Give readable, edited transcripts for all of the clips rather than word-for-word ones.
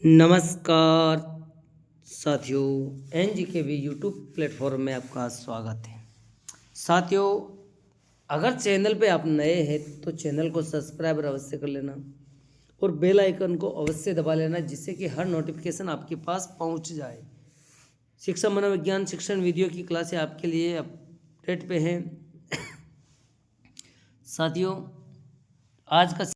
नमस्कार साथियों, NGKV YouTube platform में आपका स्वागत है। साथियों, अगर चैनल पे आप नए हैं तो चैनल को सब्सक्राइब अवश्य कर लेना और बेल आइकन को अवश्य दबा लेना, जिससे कि हर नोटिफिकेशन आपके पास पहुंच जाए। शिक्षा मनोविज्ञान शिक्षण वीडियो की क्लासें आपके लिए अपडेट पे हैं। साथियों, आज का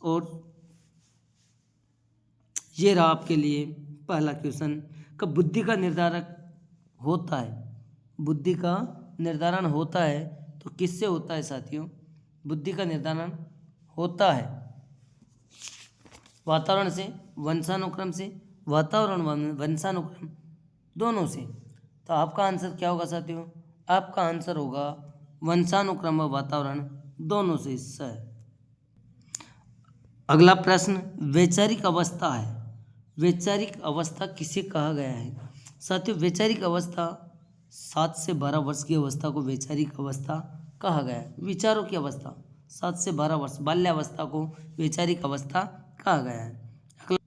और ये रहा आपके लिए पहला क्वेश्चन। कब बुद्धि का निर्धारक होता है? बुद्धि का निर्धारण होता है तो किससे होता है साथियों? बुद्धि का निर्धारण होता है वातावरण से, वंशानुक्रम से, वातावरण वंशानुक्रम दोनों से। तो आपका आंसर क्या होगा साथियों? आपका आंसर होगा वंशानुक्रम और वातावरण दोनों से हिस्सा है। अगला प्रश्न वैचारिक अवस्था है। वैचारिक अवस्था किसे कहा गया है? साथियों, वैचारिक अवस्था 7 से 12 वर्ष की अवस्था को वैचारिक अवस्था कहा गया है। विचारों की अवस्था 7 से 12 वर्ष बाल्यावस्था को वैचारिक अवस्था कहा गया है। अगला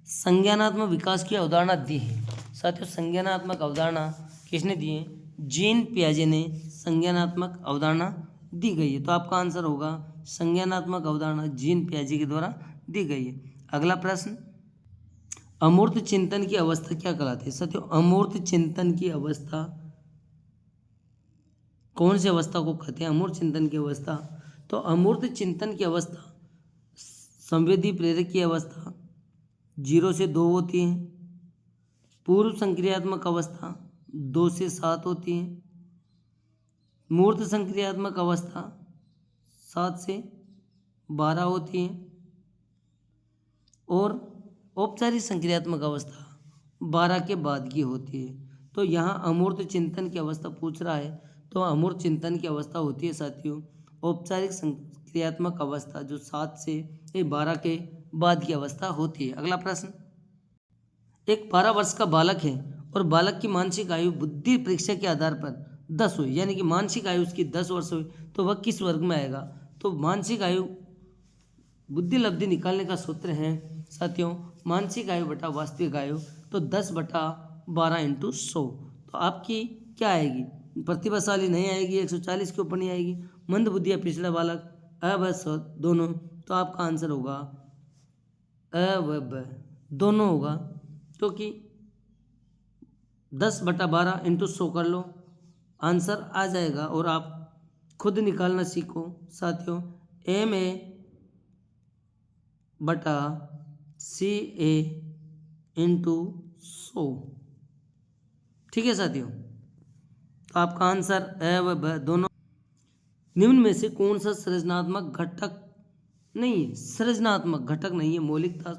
संज्ञानात्मक विकास की अवधारणा दी है। साथियों, संज्ञानात्मक अवधारणा किसने दी है? जीन पियाजे ने संज्ञानात्मक अवधारणा दी गई है। तो आपका आंसर होगा संज्ञानात्मक अवधारणा जीन पियाजे के द्वारा दी गई है। अगला प्रश्न अमूर्त चिंतन की अवस्था क्या कहलाती है? साथियों, अमूर्त चिंतन की अवस्था कौन सी अवस्था को कहते हैं? अमूर्त चिंतन की अवस्था, तो अमूर्त चिंतन की अवस्था संवेदी प्रेरक की अवस्था 0 से 2 होती है। पूर्व संक्रियात्मक अवस्था 2 से 7 होती है। मूर्त संक्रियात्मक अवस्था 7 से 12 होती है और औपचारिक संक्रियात्मक अवस्था 12 के बाद की होती है। तो यहाँ अमूर्त चिंतन की अवस्था पूछ रहा है, तो अमूर्त चिंतन की अवस्था होती है साथियों औपचारिक संक्रियात्मक अवस्था, जो 7 से 12 के बाद की अवस्था होती है। अगला प्रश्न एक 12 वर्ष का बालक है और बालक की मानसिक आयु बुद्धि परीक्षा के आधार पर 10 हुई, यानी कि मानसिक आयु उसकी 10 वर्ष हुई, तो वह किस वर्ग में आएगा? तो मानसिक आयु बुद्धि लब्धि निकालने का सूत्र है साथियों मानसिक आयु बटा वास्तविक आयु, तो 10/12 × 100। तो आपकी क्या आएगी? प्रतिभाशाली नहीं आएगी, 140 के ऊपर नहीं आएगी, मंद बुद्धि या पिछड़ा बालक, अ व स दोनों। तो आपका आंसर होगा अ व ब दोनों होगा, क्योंकि 10/12 × 100 कर लो, आंसर आ जाएगा। और आप खुद निकालना सीखो साथियों, MA/CA × 100। ठीक है साथियों, तो आपका आंसर अ व ब दोनों। निम्न में से कौन सा सृजनात्मक घटक नहीं है? सृजनात्मक घटक नहीं है। मौलिकता,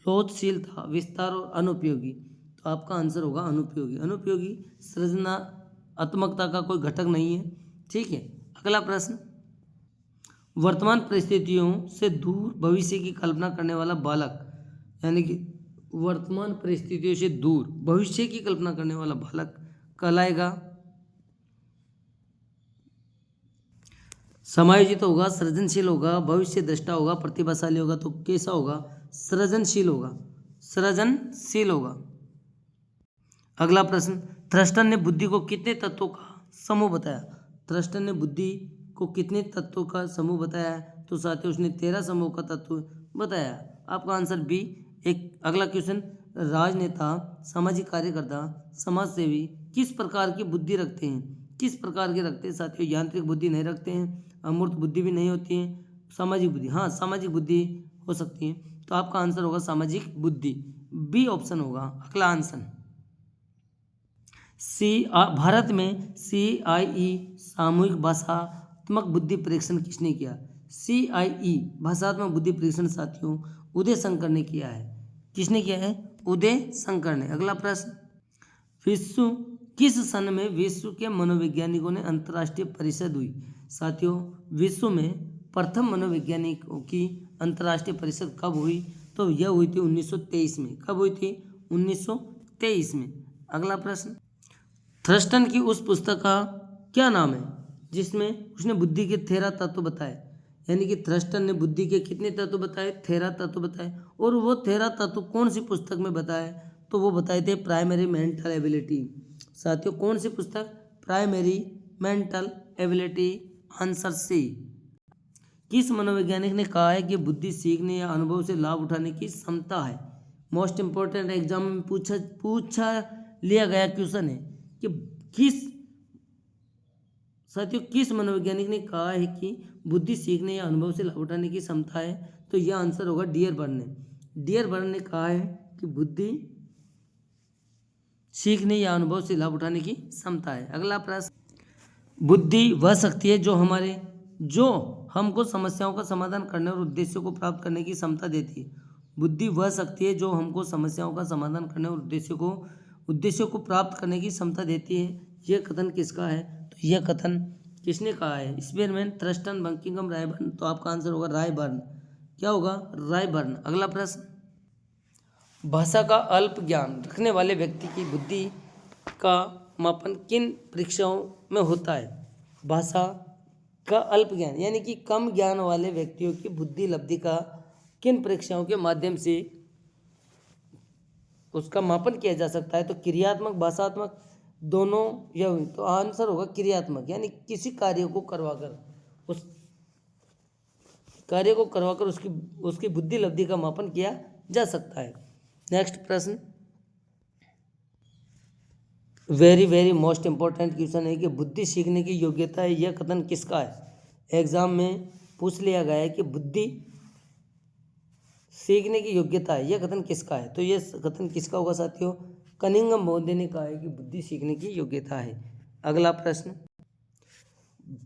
लोचशीलता, विस्तार और अनुपयोगी। तो आपका आंसर होगा अनुपयोगी। अनुपयोगी सृजनात्मकता का कोई घटक नहीं है। ठीक है, अगला प्रश्न वर्तमान परिस्थितियों से दूर भविष्य की कल्पना करने वाला बालक, यानी कि वर्तमान परिस्थितियों से दूर भविष्य की कल्पना करने वाला बालक कहलाएगा समायोजित होगा, सृजनशील होगा, भविष्य दृष्टा होगा, प्रतिभाशाली होगा। तो कैसा होगा? सृजनशील होगा, सृजनशील होगा। अगला प्रश्न थ्रस्टन ने बुद्धि को कितने तत्वों का समूह बताया? थ्रस्टन ने बुद्धि को कितने तत्वों का समूह बताया है? तो साथियों उसने 13 समूह का तत्व बताया। आपका आंसर बी। एक अगला क्वेश्चन राजनेता, सामाजिक कार्यकर्ता, समाज सेवी किस प्रकार की बुद्धि रखते हैं? किस प्रकार के रखते हैं साथियों? यांत्रिक बुद्धि नहीं रखते हैं, अमूर्त बुद्धि भी नहीं होती है, सामाजिक बुद्धि, हाँ सामाजिक बुद्धि हो सकती है। तो आपका आंसर होगा सामाजिक बुद्धि, बी ऑप्शन होगा अगला आंसर। भारत में CIE सामूहिक भाषात्मक बुद्धि परीक्षण किसने किया? CIE भाषात्मक बुद्धि परीक्षण साथियों उदय शंकर ने किया है। किसने किया है? उदय शंकर ने। अगला प्रश्न विश्व किस सन में विश्व के मनोवैज्ञानिकों ने अंतर्राष्ट्रीय परिषद हुई? साथियों, विश्व में प्रथम मनोवैज्ञानिकों की अंतर्राष्ट्रीय परिषद कब हुई? तो यह हुई थी 1923 में। कब हुई थी? 1923 में। अगला प्रश्न, थ्रस्टन की उस पुस्तक का क्या नाम है जिसमें उसने बुद्धि के 13 तत्व बताए? यानी कि थ्रस्टन ने बुद्धि के कितने तत्व बताए? 13 तत्व बताए। और वो 13 तत्व कौन सी पुस्तक में बताए? तो वो बताए थे प्राइमरी मेंटल एबिलिटी। साथियों, कौन सी पुस्तक? Primary mental ability. Answer C. किस मनोवैज्ञानिक ने कहा है कि बुद्धि सीखने या अनुभव से लाभ उठाने की क्षमता है? मोस्ट इंपॉर्टेंट एग्जाम में पूछा लिया गया क्वेश्चन है कि किस मनोवैज्ञानिक ने कहा है कि बुद्धि सीखने या अनुभव से लाभ उठाने की क्षमता है? तो यह आंसर होगा डियर बर्न ने। डियर बर्न ने कहा है कि बुद्धि सीखने या अनुभव से लाभ उठाने की क्षमता है। अगला प्रश्न, बुद्धि वह शक्ति है जो हमको समस्याओं का समाधान करने और उद्देश्यों को प्राप्त करने की क्षमता देती है। बुद्धि वह शक्ति है जो हमको समस्याओं का समाधान करने और उद्देश्यों को प्राप्त करने की क्षमता देती है। यह कथन किसका है? तो यह कथन किसने कहा है? Spearman, Thurstone, Buckingham, Rayburn. तो आपका आंसर होगा रायबर्न। क्या होगा? रायबर्न। अगला प्रश्न, भाषा का अल्प ज्ञान रखने वाले व्यक्ति की बुद्धि का मापन किन परीक्षाओं में होता है? भाषा का अल्प ज्ञान यानी कि कम ज्ञान वाले व्यक्तियों की बुद्धि लब्धि का किन परीक्षाओं के माध्यम से उसका मापन किया जा सकता है? तो क्रियात्मक, भाषात्मक, दोनों या हुई। तो आंसर होगा क्रियात्मक, यानी किसी कार्य को करवाकर उसकी बुद्धि लब्धि का मापन किया जा सकता है। नेक्स्ट प्रश्न, very very most important question है कि बुद्धि सीखने की योग्यता है, यह कथन किसका है? एग्जाम में पूछ लिया गया है कि बुद्धि सीखने की योग्यता है, यह कथन किसका है? तो यह कथन किसका होगा साथियों? कनिंघम बोधे ने कहा है कि बुद्धि सीखने की योग्यता है। अगला प्रश्न,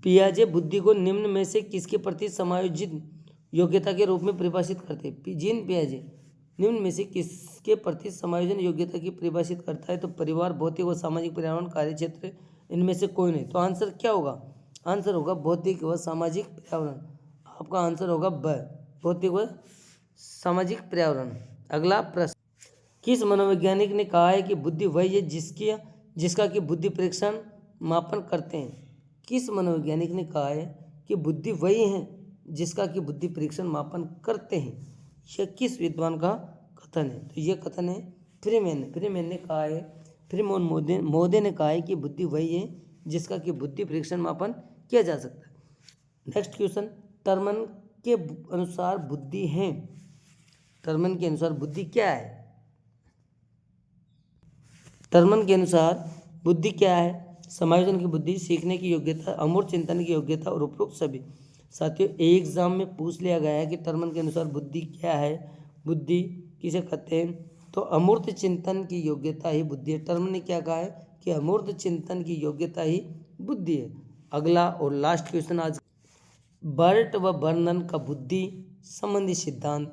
पियाजे बुद्धि को निम्न में से किसके प्रति समायोजित योग्यता के रूप में परिभाषित करते हैं? जीन पियाजे निम्न में से किसके प्रति समायोजन योग्यता की परिभाषित करता है? तो परिवार, भौतिक व सामाजिक पर्यावरण, कार्य क्षेत्र, इनमें से कोई नहीं। तो आंसर क्या होगा? आंसर होगा भौतिक व सामाजिक पर्यावरण। आपका आंसर होगा ब, भौतिक व सामाजिक पर्यावरण। अगला प्रश्न, किस मनोवैज्ञानिक ने कहा है कि बुद्धि वही है जिसका कि बुद्धि परीक्षण मापन करते हैं? किस मनोवैज्ञानिक ने कहा है कि बुद्धि वही है जिसका कि बुद्धि परीक्षण मापन करते हैं? यह किस विद्वान का कथन है? तो यह कथन है फ्रीमैन ने कहा है, फ्रीमोन मोदे ने कहा है कि बुद्धि वही है जिसका कि बुद्धि परीक्षण मापन किया जा सकता है। नेक्स्ट क्वेश्चन, टर्मन के अनुसार बुद्धि है, टर्मन के अनुसार बुद्धि क्या है? टर्मन के अनुसार बुद्धि क्या है? समायोजन की बुद्धि, सीखने की योग्यता, अमूर्त चिंतन की योग्यता और उपरोक्त सभी। साथियों, एग्जाम में पूछ लिया गया है कि टर्मन के अनुसार बुद्धि क्या है, बुद्धि किसे कहते हैं? तो अमूर्त चिंतन की योग्यता ही बुद्धि है। टर्मन ने क्या कहा है कि अमूर्त चिंतन की योग्यता ही बुद्धि है। अगला और लास्ट क्वेश्चन आज, बर्ट व बर्नन का बुद्धि संबंधी सिद्धांत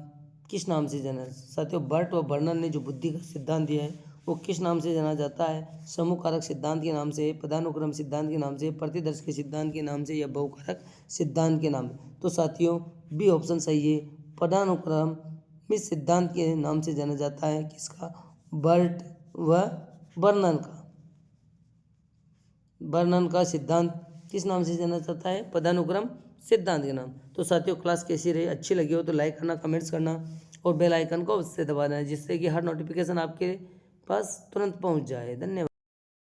किस नाम से जाना? साथियों, बर्ट व बर्नन ने जो बुद्धि का सिद्धांत दिया है वो किस नाम से जाना जाता है? समूह कारक सिद्धांत के नाम से, पदानुक्रम सिद्धांत के नाम से, प्रतिदर्श के सिद्धांत के नाम से या बहुकारक सिद्धांत के नाम से? तो साथियों, बी ऑप्शन सही है, पदानुक्रम सिद्धांत के नाम से जाना जाता है। किसका? बर्ट व बर्नन का सिद्धांत किस नाम से जाना जाता है? पदानुक्रम सिद्धांत के नाम। तो साथियों, क्लास कैसी रही? अच्छी लगी हो तो लाइक करना, कमेंट्स करना और बेल आइकन को अवश्य दबाना, जिससे कि हर नोटिफिकेशन आपके पास तुरंत पहुंच जाए। धन्यवाद।